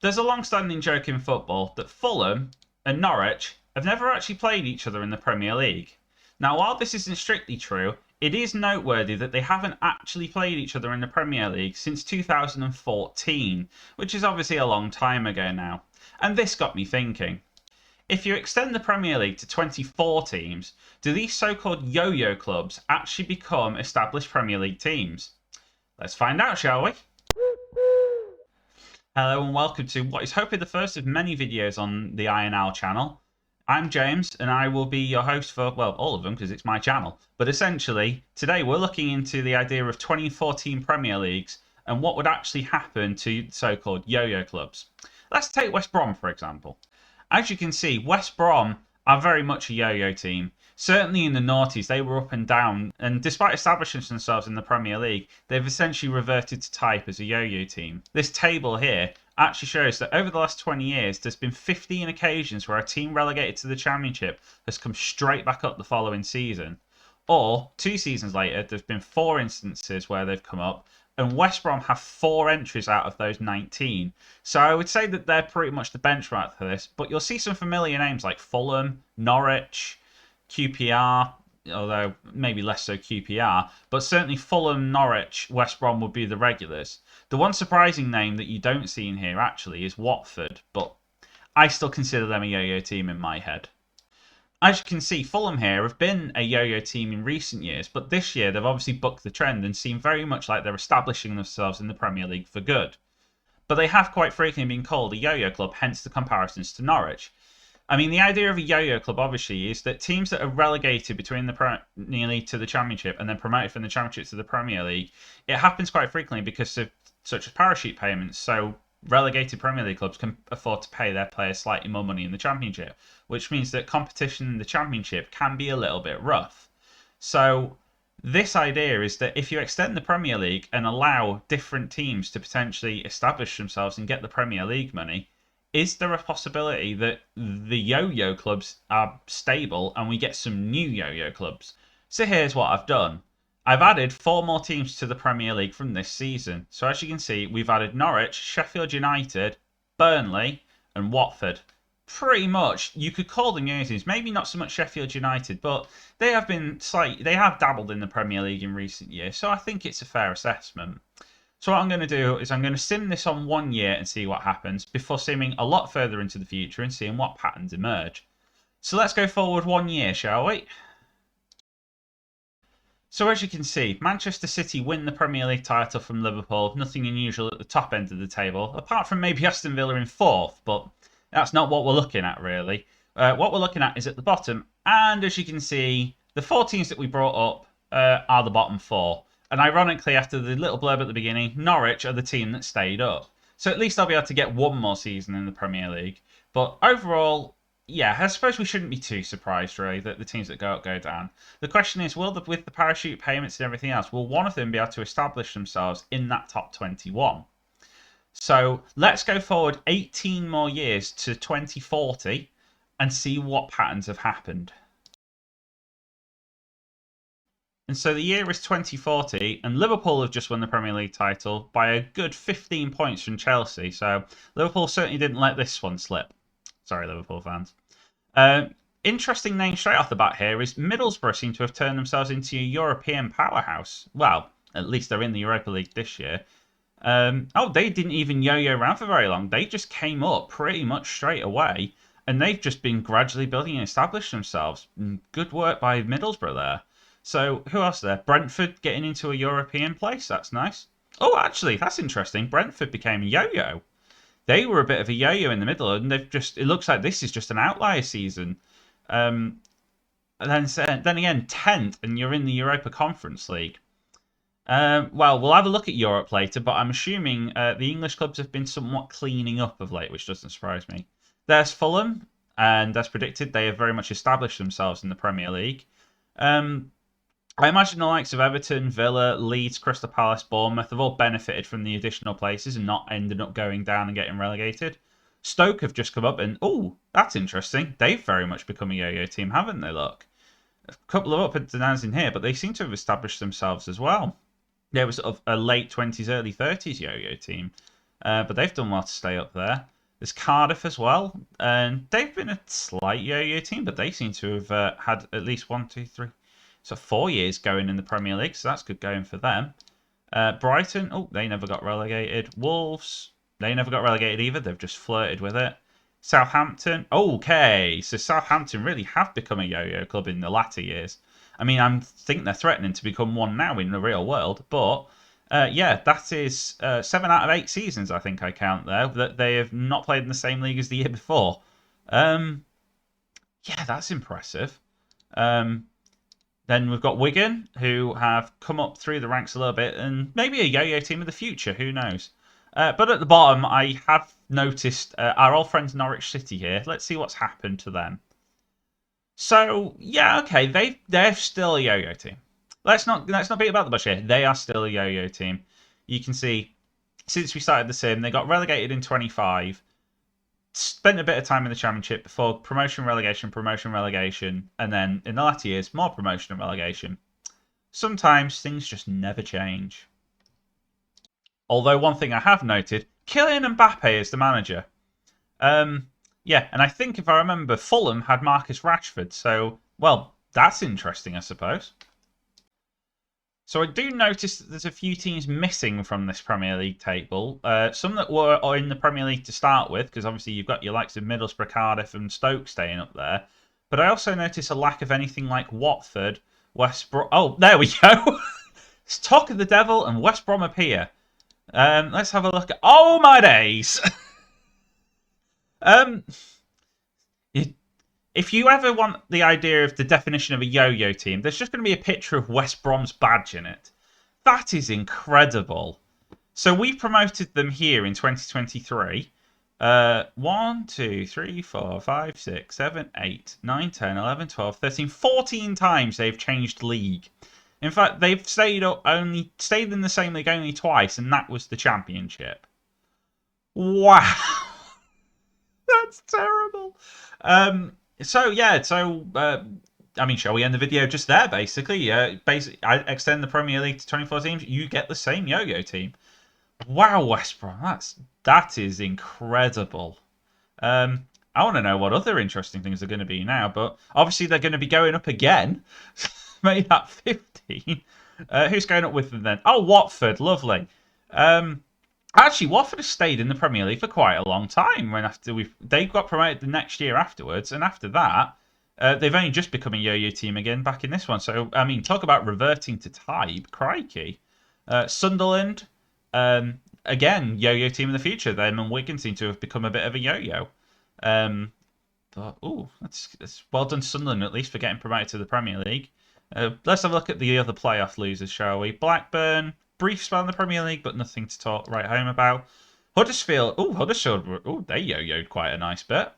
There's a long-standing joke in football that Fulham and Norwich have never actually played each other in the Premier League. Now, while this isn't strictly true, it is noteworthy that they haven't actually played each other in the Premier League since 2014, which is obviously a long time ago now. And this got me thinking. If you extend the Premier League to 24 teams, do these so-called yo-yo clubs actually become established Premier League teams? Let's find out, shall we? Hello and welcome to what is hopefully the first of many videos on the INL channel. I'm James and I will be your host for, well, all of them because it's my channel. But essentially, today we're looking into the idea of 2014 Premier Leagues and what would actually happen to so-called yo-yo clubs. Let's take West Brom, for example. As you can see, West Brom are very much a yo-yo team. Certainly in the noughties, they were up and down, and despite establishing themselves in the Premier League, they've essentially reverted to type as a yo-yo team. This table here actually shows that over the last 20 years, there's been 15 occasions where a team relegated to the Championship has come straight back up the following season. Or, 2 seasons later, there's been 4 instances where they've come up, and West Brom have 4 entries out of those 19. So I would say that they're pretty much the benchmark for this, but you'll see some familiar names like Fulham, Norwich, QPR, although maybe less so QPR, but certainly Fulham, Norwich, West Brom would be the regulars. The one surprising name that you don't see in here actually is Watford, but I still consider them a yo-yo team in my head. As you can see, Fulham here have been a yo-yo team in recent years, but this year they've obviously bucked the trend and seem very much like they're establishing themselves in the Premier League for good. But they have quite frequently been called a yo-yo club, hence the comparisons to Norwich. I mean, the idea of a yo-yo club, obviously, is that teams that are relegated between the Premier League to the Championship and then promoted from the Championship to the Premier League, it happens quite frequently because of such as parachute payments. So relegated Premier League clubs can afford to pay their players slightly more money in the Championship, which means that competition in the Championship can be a little bit rough. So this idea is that if you extend the Premier League and allow different teams to potentially establish themselves and get the Premier League money, is there a possibility that the yo-yo clubs are stable and we get some new yo-yo clubs? So here's what I've done. I've added 4 more teams to the Premier League from this season. So as you can see, we've added Norwich, Sheffield United, Burnley and Watford. Pretty much, you could call them yo-yo teams. Maybe not so much Sheffield United, but they have dabbled in the Premier League in recent years. So I think it's a fair assessment. So what I'm going to do is I'm going to sim this on 1 year and see what happens before simming a lot further into the future and seeing what patterns emerge. So let's go forward 1 year, shall we? So as you can see, Manchester City win the Premier League title from Liverpool. Nothing unusual at the top end of the table, apart from maybe Aston Villa in 4th, but that's not what we're looking at really. What we're looking at is at the bottom, and as you can see, the 4 teams that we brought up are the bottom 4. And ironically, after the little blurb at the beginning, Norwich are the team that stayed up. So at least I'll be able to get 1 more season in the Premier League. But overall, yeah, I suppose we shouldn't be too surprised, really, that the teams that go up go down. The question is, with the parachute payments and everything else, will one of them be able to establish themselves in that top 21? So let's go forward 18 more years to 2040 and see what patterns have happened. And so the year is 2040, and Liverpool have just won the Premier League title by a good 15 points from Chelsea. So Liverpool certainly didn't let this one slip. Sorry, Liverpool fans. Interesting name straight off the bat here is Middlesbrough seem to have turned themselves into a European powerhouse. Well, at least they're in the Europa League this year. They didn't even yo-yo around for very long. They just came up pretty much straight away, and they've just been gradually building and established themselves. Good work by Middlesbrough there. So, who else there? Brentford getting into a European place. That's nice. Oh, actually, that's interesting. Brentford became a yo-yo. They were a bit of a yo-yo in the middle, and it looks like this is just an outlier season. And then again, 10th, and you're in the Europa Conference League. Well, we'll have a look at Europe later, but I'm assuming the English clubs have been somewhat cleaning up of late, which doesn't surprise me. There's Fulham, and as predicted, they have very much established themselves in the Premier League. I imagine the likes of Everton, Villa, Leeds, Crystal Palace, Bournemouth have all benefited from the additional places and not ended up going down and getting relegated. Stoke have just come up and, oh, that's interesting. They've very much become a yo-yo team, haven't they, look? A couple of up and downs in here, but they seem to have established themselves as well. They were sort of a late 20s, early 30s yo-yo team. but they've done well to stay up there. There's Cardiff as well, and they've been a slight yo-yo team, but they seem to have had at least 1, 2, 3, so 4 years going in the Premier League, so that's good going for them. Brighton, oh, they never got relegated. Wolves, they never got relegated either. They've just flirted with it. Southampton, okay, so Southampton really have become a yo-yo club in the latter years. I mean, I think they're threatening to become one now in the real world, but yeah, that is 7 out of 8 seasons, I think I count there, that they have not played in the same league as the year before. Yeah, that's impressive. Then we've got Wigan, who have come up through the ranks a little bit, and maybe a yo-yo team of the future, who knows. But at the bottom, I have noticed our old friends Norwich City here. Let's see what's happened to them. So, yeah, okay, they're still a yo-yo team. Let's not beat about the bush here. They are still a yo-yo team. You can see, since we started the sim, they got relegated in 25, spent a bit of time in the Championship before promotion, relegation, and then in the latter years, more promotion and relegation. Sometimes things just never change. Although one thing I have noted, Kylian Mbappe is the manager. Yeah, and I think if I remember, Fulham had Marcus Rashford, so, well, that's interesting, I suppose. So I do notice that there's a few teams missing from this Premier League table. Some that were in the Premier League to start with, because obviously you've got your likes of Middlesbrough, Cardiff, and Stoke staying up there. But I also notice a lack of anything like Watford, West Brom. Oh, there we go. It's Talk of the Devil and West Brom appear. Let's have a look at. Oh my days! If you ever want the idea of the definition of a yo-yo team, there's just going to be a picture of West Brom's badge in it. That is incredible. So we promoted them here in 2023. 1, 2, 3, 4, 5, 6, 7, 8, 9, 10, 11, 12, 13, 14 times they've changed league. In fact, they've stayed in the same league only twice, and that was the Championship. Wow. That's terrible. I mean, shall we end the video just there, basically? I extend the Premier League to 24 teams. You get the same yo-yo team. Wow, West Brom. That is incredible. I want to know what other interesting things are going to be now, but obviously they're going to be going up again. Made that 15. Who's going up with them then? Oh, Watford. Lovely. Actually, Watford has stayed in the Premier League for quite a long time. They got promoted the next year afterwards, and after that, they've only just become a yo-yo team again back in this one. So, I mean, talk about reverting to type, crikey. Sunderland, again, yo-yo team in the future. Them and Wigan seem to have become a bit of a yo-yo. But that's well done, Sunderland, at least for getting promoted to the Premier League. Let's have a look at the other playoff losers, shall we? Blackburn. Brief spell in the Premier League, but nothing to talk right home about. Huddersfield, they yo-yoed quite a nice bit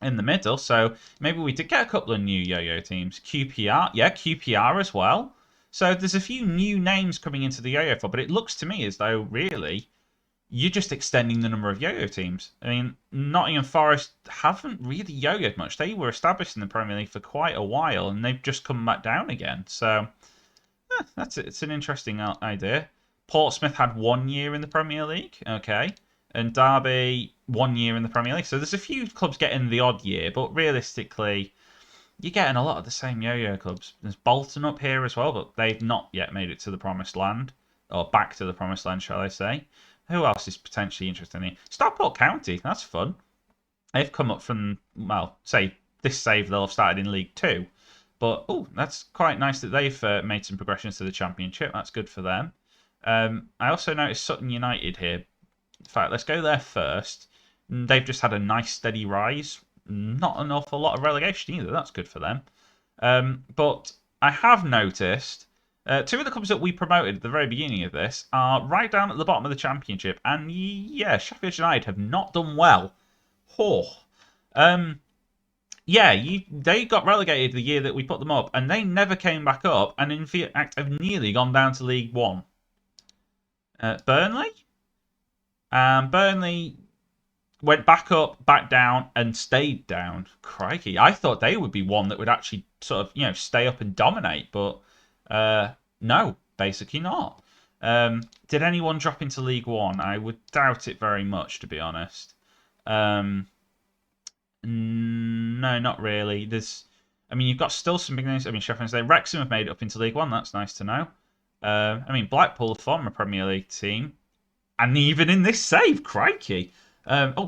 in the middle, so maybe we did get a couple of new yo-yo teams. QPR as well. So there's a few new names coming into the yo-yo club, but it looks to me as though, really, you're just extending the number of yo-yo teams. I mean, Nottingham Forest haven't really yo-yoed much. They were established in the Premier League for quite a while, and they've just come back down again, so... It's an interesting idea. Portsmouth had 1 year in the Premier League, okay, and Derby 1 year in the Premier League. So there's a few clubs getting the odd year, but realistically, you're getting a lot of the same yo-yo clubs. There's Bolton up here as well, but they've not yet made it to the Promised Land, or back to the Promised Land, shall I say. Who else is potentially interested in it? Stockport County, that's fun. They've come up from, well, say this save they'll have started in League 2. But, that's quite nice that they've made some progressions to the Championship. That's good for them. I also noticed Sutton United here. In fact, let's go there first. They've just had a nice steady rise. Not an awful lot of relegation either. That's good for them. But I have noticed 2 of the clubs that we promoted at the very beginning of this are right down at the bottom of the Championship. And yeah, Sheffield United have not done well. Yeah, they got relegated the year that we put them up, and they never came back up, and in fact have nearly gone down to League 1. Burnley? Burnley went back up, back down, and stayed down. Crikey, I thought they would be one that would actually sort of, stay up and dominate, but no, basically not. Did anyone drop into League One? I would doubt it very much, to be honest. No, not really. You've got still some big names. Sheffield Wednesday, Wrexham have made it up into League One. That's nice to know. Blackpool, former Premier League team, and even in this save, crikey.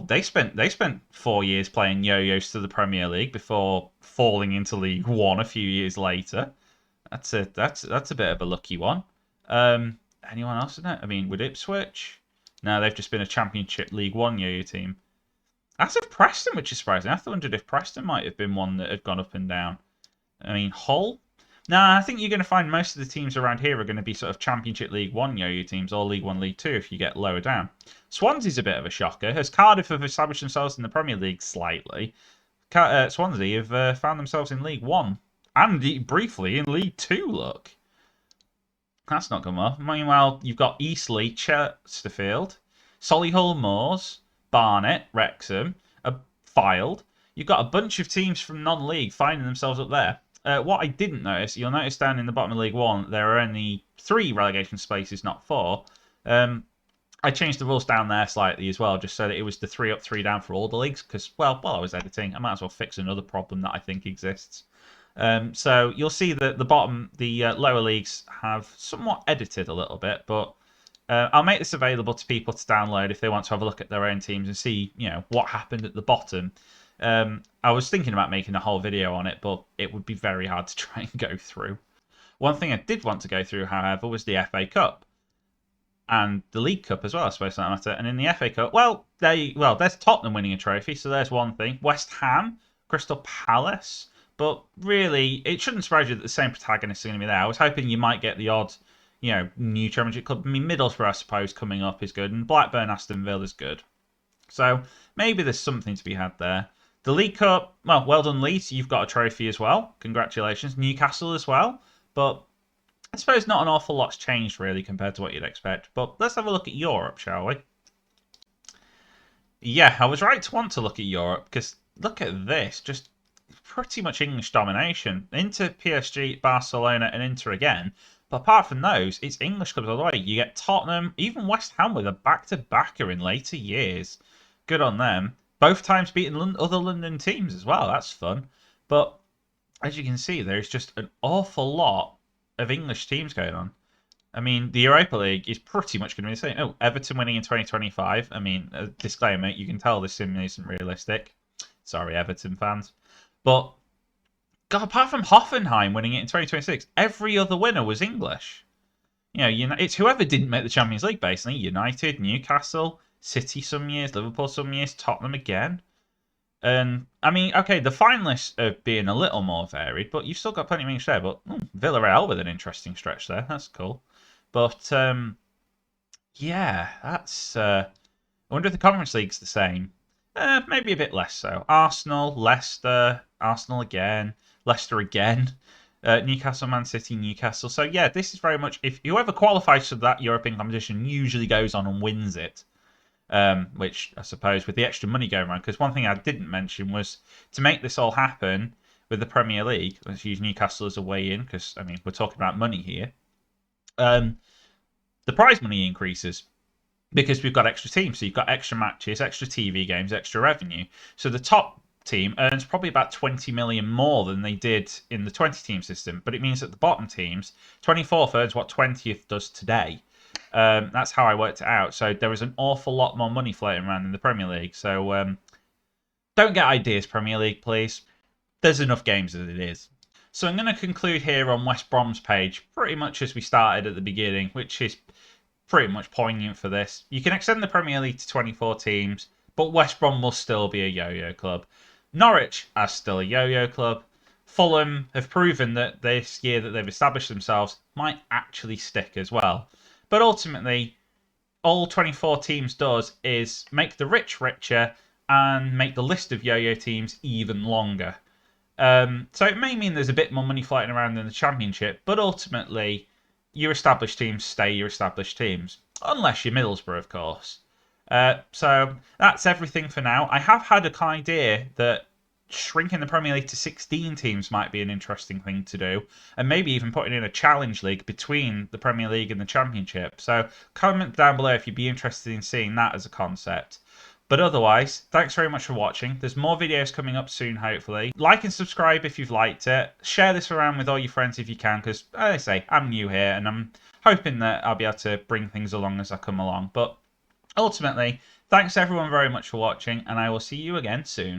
They spent 4 years playing yo-yos to the Premier League before falling into League One a few years later. That's a bit of a lucky one. Anyone else in it? Would Ipswich? No, they've just been a Championship League One yo-yo team. That's of Preston, which is surprising. I wondered if Preston might have been one that had gone up and down. Hull? Nah, I think you're going to find most of the teams around here are going to be sort of Championship League One yo-yo teams or League One, League Two if you get lower down. Swansea's a bit of a shocker, as Cardiff have established themselves in the Premier League slightly. Swansea have found themselves in League One and briefly in League Two, look. That's not going well. Meanwhile, you've got Eastleigh, Chesterfield, Solihull Moors, Barnet, Wrexham, Fylde. You've got a bunch of teams from non-league finding themselves up there. What I didn't notice, you'll notice down in the bottom of League One, there are only 3 relegation spaces, not 4. I changed the rules down there slightly as well, just so that it was the 3 up, 3 down for all the leagues, because, while I was editing, I might as well fix another problem that I think exists. So you'll see that the lower leagues have somewhat edited a little bit, but I'll make this available to people to download if they want to have a look at their own teams and see, what happened at the bottom. I was thinking about making a whole video on it, but it would be very hard to try and go through. One thing I did want to go through, however, was the FA Cup. And the League Cup as well, I suppose, for that matter. And in the FA Cup, there's Tottenham winning a trophy, so there's one thing. West Ham, Crystal Palace. But really, it shouldn't surprise you that the same protagonists are going to be there. I was hoping you might get the odd, new Championship club. Middlesbrough, I suppose, coming up is good. And Blackburn, Aston Villa is good. So maybe there's something to be had there. The League Cup, well done, Leeds. You've got a trophy as well. Congratulations. Newcastle as well. But I suppose not an awful lot's changed, really, compared to what you'd expect. But let's have a look at Europe, shall we? Yeah, I was right to want to look at Europe, because look at this. Just pretty much English domination. Inter, PSG, Barcelona, and Inter again. But apart from those, it's English clubs all the way. You get Tottenham, even West Ham with a back-to-backer in later years. Good on them. Both times beating other London teams as well. That's fun. But as you can see, there's just an awful lot of English teams going on. The Europa League is pretty much going to be the same. Oh, Everton winning in 2025. A disclaimer, you can tell this sim isn't realistic. Sorry, Everton fans. But, God, apart from Hoffenheim winning it in 2026, every other winner was English. It's whoever didn't make the Champions League, basically. United, Newcastle, City some years, Liverpool some years, Tottenham again. And, okay, the finalists are being a little more varied, but you've still got plenty of English there. But Villarreal with an interesting stretch there. That's cool. But, yeah, that's... I wonder if the Conference League's the same. Maybe a bit less so. Arsenal, Leicester, Arsenal again, Leicester again, Newcastle, Man City, Newcastle. So, yeah, this is very much... If whoever qualifies for that European competition usually goes on and wins it. Which I suppose with the extra money going around, because one thing I didn't mention was to make this all happen with the Premier League. Let's use Newcastle as a way in, because we're talking about money here. The prize money increases because we've got extra teams, so you've got extra matches, extra TV games, extra revenue. So the top team earns probably about 20 million more than they did in the 20-team system, but it means that the bottom teams, 24th earns what 20th does today. That's how I worked it out. So there is an awful lot more money floating around in the Premier League. So don't get ideas, Premier League, please. There's enough games as it is. So I'm going to conclude here on West Brom's page, pretty much as we started at the beginning, which is pretty much poignant for this. You can extend the Premier League to 24 teams, but West Brom will still be a yo-yo club. Norwich are still a yo-yo club. Fulham have proven that this year that they've established themselves might actually stick as well. But ultimately, all 24 teams does is make the rich richer and make the list of yo-yo teams even longer. So it may mean there's a bit more money floating around in the Championship, but ultimately, your established teams stay your established teams. Unless you're Middlesbrough, of course. So that's everything for now. I have had an idea that shrinking the Premier League to 16 teams might be an interesting thing to do, and maybe even putting in a challenge league between the Premier League and the Championship. So comment down below if you'd be interested in seeing that as a concept. But otherwise, thanks very much for watching. There's more videos coming up soon, hopefully. Like and subscribe if you've liked it. Share this around with all your friends if you can, because, as I say, I'm new here, and I'm hoping that I'll be able to bring things along as I come along. But ultimately, thanks everyone very much for watching, and I will see you again soon.